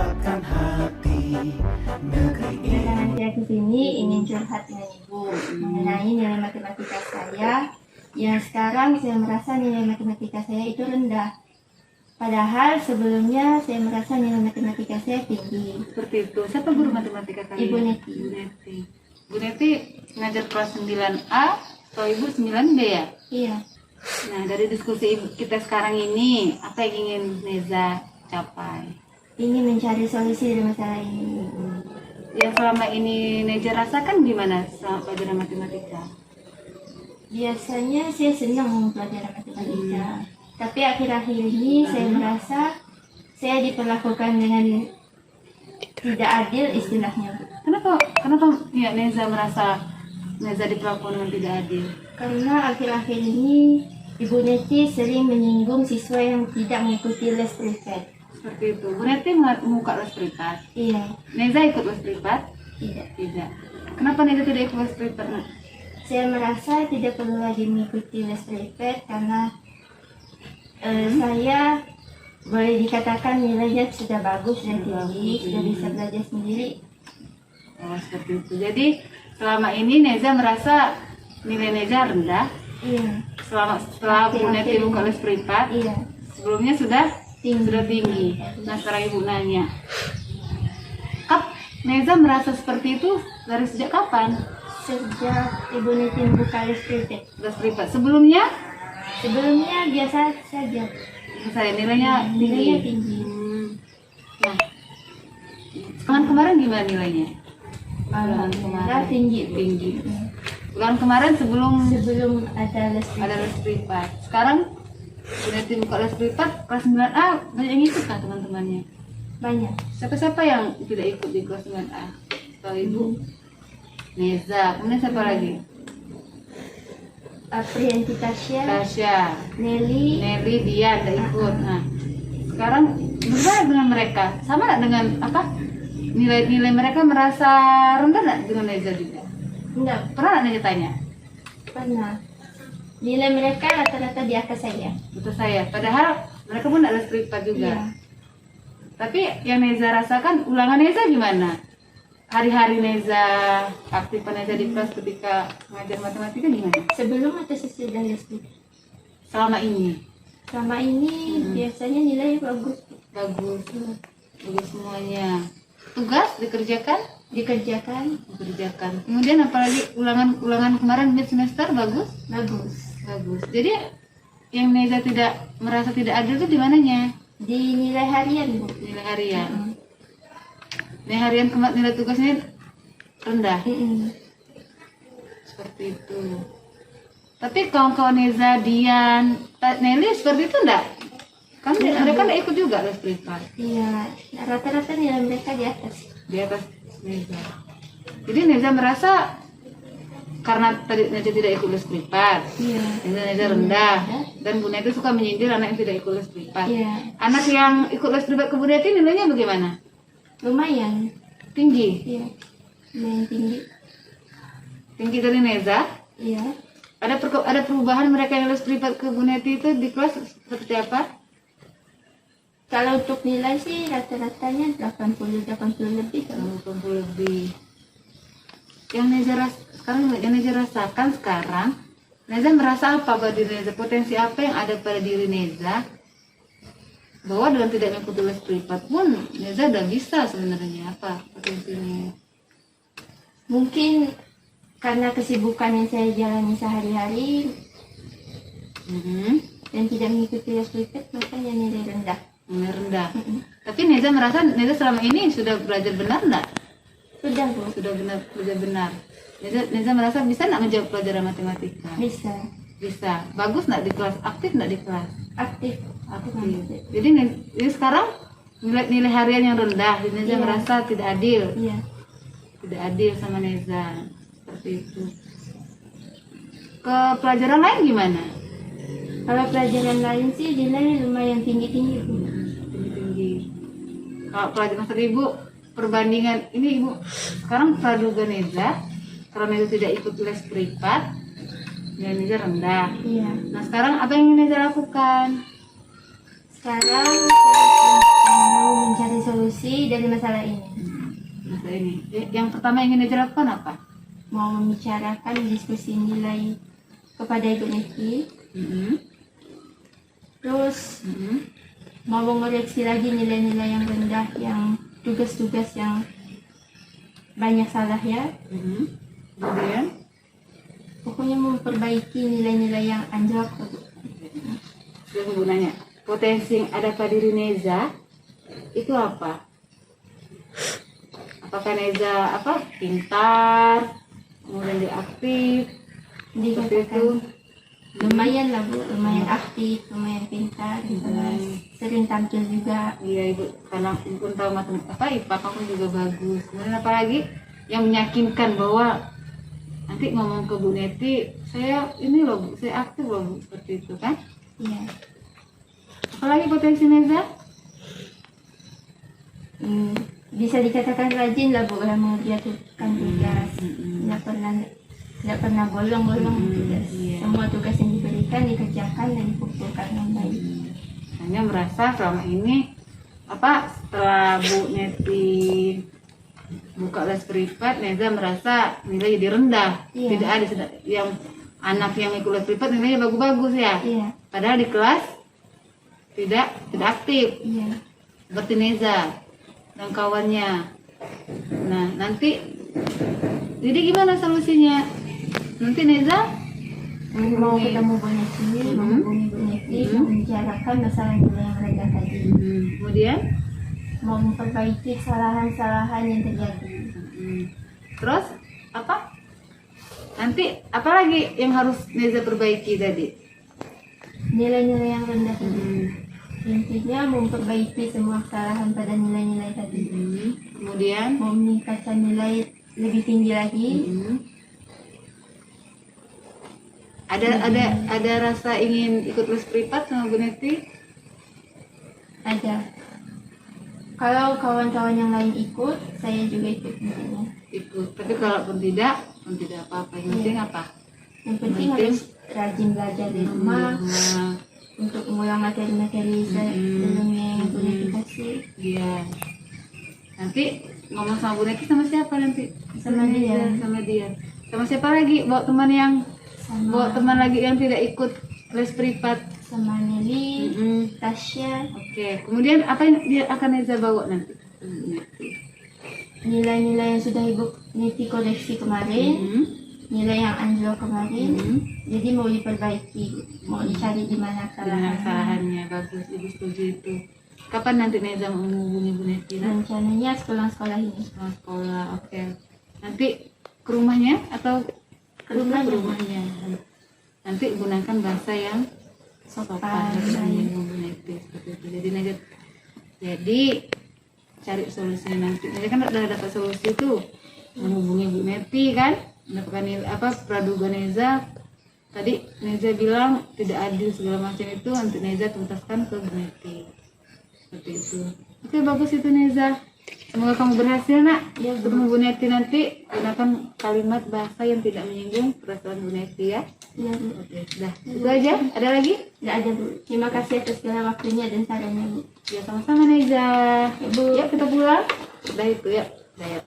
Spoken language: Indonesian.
menyuarakan hati negeri ini. Kedatangan saya ke sini ingin curhat dengan Ibu mengenai nilai matematika saya. Yang sekarang saya merasa nilai matematika saya itu rendah. Padahal sebelumnya saya merasa nilai matematika saya tinggi. Seperti itu. Siapa guru matematika kalian? Ibu Neti. Ibu Neti. Ibu Neti ngajar kelas 9A atau Ibu 9B ya? Iya. Nah, dari diskusi kita sekarang ini, apa yang ingin Neza capai? Ingin mencari solusi dari masalah ini. Yang selama ini Neza rasakan gimana selama pelajaran matematika? Biasanya saya senang mempelajari matematika. Tapi akhir-akhir ini saya merasa saya diperlakukan dengan tidak adil istilahnya. Kenapa ya Neza merasa Neza diperlakukan dengan tidak adil? Karena akhir-akhir ini Ibu Neti sering menyinggung siswa yang tidak mengikuti les privat. Seperti itu. Bu Neti membuka les privat. Iya, Neza ikut les privat? tidak. Tidak. Kenapa Neza tidak ikut les privat? Nak? Saya merasa tidak perlu lagi mengikuti les privat karena saya boleh dikatakan nilainya sudah bagus dan tinggi, sudah bisa belajar sendiri. Oh, seperti itu. Jadi selama ini Neza merasa nilai Neza rendah. Iya, Setelah Bu Neti buka les privat, iya, sebelumnya sudah tinggi. tinggi. Nah, sekarang Ibu nanya, Neza merasa seperti itu dari sejak kapan? Sejak Ibu Neti membuka les privat. Les privat. Sebelumnya Sebelumnya biasa saja, saya nilainya nilainya tinggi. tinggi. Nah, kemarin gimana nilainya? Alhamdulillah tinggi. Tinggi. Bulan kemarin sebelum ada les privat. ada les privat. Sekarang Bu Neti buka les privat kelas 9A, banyak yang ikut kah teman-temannya? Banyak. Siapa yang tidak ikut di kelas 9A? Kalau Ibu Neza, kemudian siapa lagi? Aprianti Tasya, Tasya, Nelly, dia tidak ikut. Nah, sekarang bagaimana dengan mereka? Sama nggak dengan nilai mereka merasa rendah nggak dengan Neza juga? enggak Pernah nggak Neza tanya? pernah. Nilai mereka rata-rata di atas saya. Betul saya. Padahal mereka pun tidak les privat juga. Iya. Tapi yang Neza rasakan, ulangan Neza gimana? Hari-hari Neza, aktifan Neza di kelas ketika mengajar matematika gimana? Sebelum atau sesudah les privat? Selama ini? Selama ini biasanya nilai bagus. Bagus. Bagus semuanya. Tugas dikerjakan? Dikerjakan Kemudian apalagi ulangan kemarin mid semester bagus? bagus. Bagus. Jadi yang Neza tidak merasa tidak adil itu di mananya? Di nilai harian, Bu. Nilai harian. Nilai harian nilai tugasnya rendah. Seperti itu. Tapi kawan-kawan Neza, Dian, Nelly seperti itu enggak? Kan mereka enggak ikut juga les privat. Iya, rata-rata nilai mereka di atas. Di atas Neza. Jadi Neza merasa karena tadi Neza tidak ikut les privat, Iya. Neza rendah, dan Bu Neti suka menyindir anak yang tidak ikut les privat. Iya. Anak yang ikut les privat ke Bu Neti nilainya bagaimana? Lumayan. Tinggi. Iya. Lumayan tinggi. Tinggi dari Neza. Iya. Ada perubahan mereka yang les privat ke Bu Neti itu di kelas seperti apa? Kalau untuk nilai sih rata-ratanya 80 lebih. 80 lebih. Yang Neza rasakan sekarang, Neza merasa apa pada diri Neza? Potensi apa yang ada pada diri Neza? Bahwa dengan tidak mengikuti les privat pun Neza udah bisa sebenarnya apa potensinya? Mungkin karena kesibukan yang saya jalani sehari-hari dan tidak mengikuti les privat, makanya nilai rendah. Nilai rendah. Tapi Neza merasa Neza selama ini sudah belajar benar enggak? Sudah, Bu. Sudah belajar benar. Neza merasa bisa enggak menjawab pelajaran matematika? Bisa. Bisa. Bagus enggak di kelas? Aktif enggak di kelas? Aktif. Jadi sekarang nilai harian yang rendah, Neza Iya. merasa tidak adil. Iya. Tidak adil sama Neza. Seperti itu. Ke pelajaran lain gimana? Kalau pelajaran lain sih nilai lumayan tinggi-tinggi, Bu. Tinggi-tinggi. Kalau pelajaran tadi Ibu, perbandingan ini Ibu sekarang praduga Neza, kalau Neza tidak ikut les privat, nilai Neza rendah. Iya. Nah sekarang apa yang Neza lakukan? Sekarang saya mau mencari solusi diskusi dari masalah ini. Masalah ini. Yang pertama yang ingin dilakukan apa? Mau membicarakan diskusi nilai kepada Ibu Neti. Terus mau mengoreksi lagi nilai-nilai yang rendah, yang tugas-tugas yang banyak salah ya. Kemudian Pokoknya memperbaiki nilai-nilai yang anjlok. saya mau nanya, potensi yang ada pada diri Neza itu apa? Apakah Neza pintar, kemudian dia aktif, seperti itu? Lumayan lah Bu, lumayan aktif, lumayan pintar, sering tampil juga. Iya Ibu, karena Ibu pun tahu IPA kamu juga bagus. Kemudian apalagi yang meyakinkan bahwa nanti ngomong ke Bu Neti, saya ini loh Bu, saya aktif loh Bu, seperti itu kan? Iya. Apalagi potensi Neza? Bisa dikatakan rajin lah Bu, dalam mengerjakan tugas. Tidak pernah bolong-bolong tugas. Iya. Semua tugas yang diberikan dikerjakan dan dikumpulkan dengan baik. Hanya merasa selama ini setelah Bu Neti buka les privat, Neza merasa nilai jadi rendah. Iya. Tidak ada yang anak yang ikut les privat nilainya bagus-bagus ya. Iya. Padahal di kelas tidak aktif. Iya. Seperti Neza dan kawannya. Nah, nanti jadi gimana solusinya? Nanti Neza Mau ketemu Bu Neti, menghubungi Bu Neti, membicarakan masalah nilai yang rendah tadi. Kemudian Mau memperbaiki kesalahan-kesalahan yang terjadi. terus apa? Nanti apa lagi yang harus Neza perbaiki tadi? Nilai-nilai yang rendah tadi. Intinya memperbaiki semua kesalahan pada nilai-nilai tadi. Kemudian Mau meningkatkan nilai lebih tinggi lagi. ada rasa ingin ikut les privat sama Bu Neti? Ada. Kalau kawan-kawan yang lain ikut, saya juga ikut intinya. Ikut. Tapi kalaupun tidak apa-apa. Yang penting apa? Yang penting harus rajin belajar di rumah untuk mengulang materi-materi sebelumnya yang Bu Neti kasih. Iya. Nanti ngomong sama Bu Neti sama siapa nanti? Sama dia. Sama dia. Sama siapa lagi? Bawa teman lagi yang tidak ikut les privat. Sama Nelly, Tasya. Oke. Kemudian apa yang dia akan Neza bawa nanti? Nilai-nilai yang sudah Ibu Neti koreksi kemarin, nilai yang anjlok kemarin, jadi mau diperbaiki, mau dicari di mana Kesalahannya bagus, Ibu setuju itu. Kapan nanti Neza mau menghubungi Bu Neti? Rencananya sekolah-sekolah ini. Sekolah, oke. Nanti ke rumahnya atau Ke rumahnya. rumahnya? Nanti gunakan bahasa yang sopan dengan Bu Neti seperti itu. Jadi cari solusinya nanti. Jadi kan udah dapat solusi itu, menghubungi Bu Neti kan, mendapatkan praduga Neza. Tadi Neza bilang tidak adil segala macam itu, nanti Neza tuntaskan ke Bu Neti. Seperti itu. Oke, bagus itu Neza. Semoga kamu berhasil nak. Ya, Ketemu Bu Neti nanti gunakan kalimat bahasa yang tidak menyinggung perasaan Bu Neti ya. Iya, Bu. Oke, sudah. Itu aja. Ada lagi? Tidak ada, Bu. Terima kasih atas segala waktunya dan sarannya, Bu. Ya sama-sama Neza. Ya, Bu. Yuk kita pulang. Udah itu ya. Udah ya.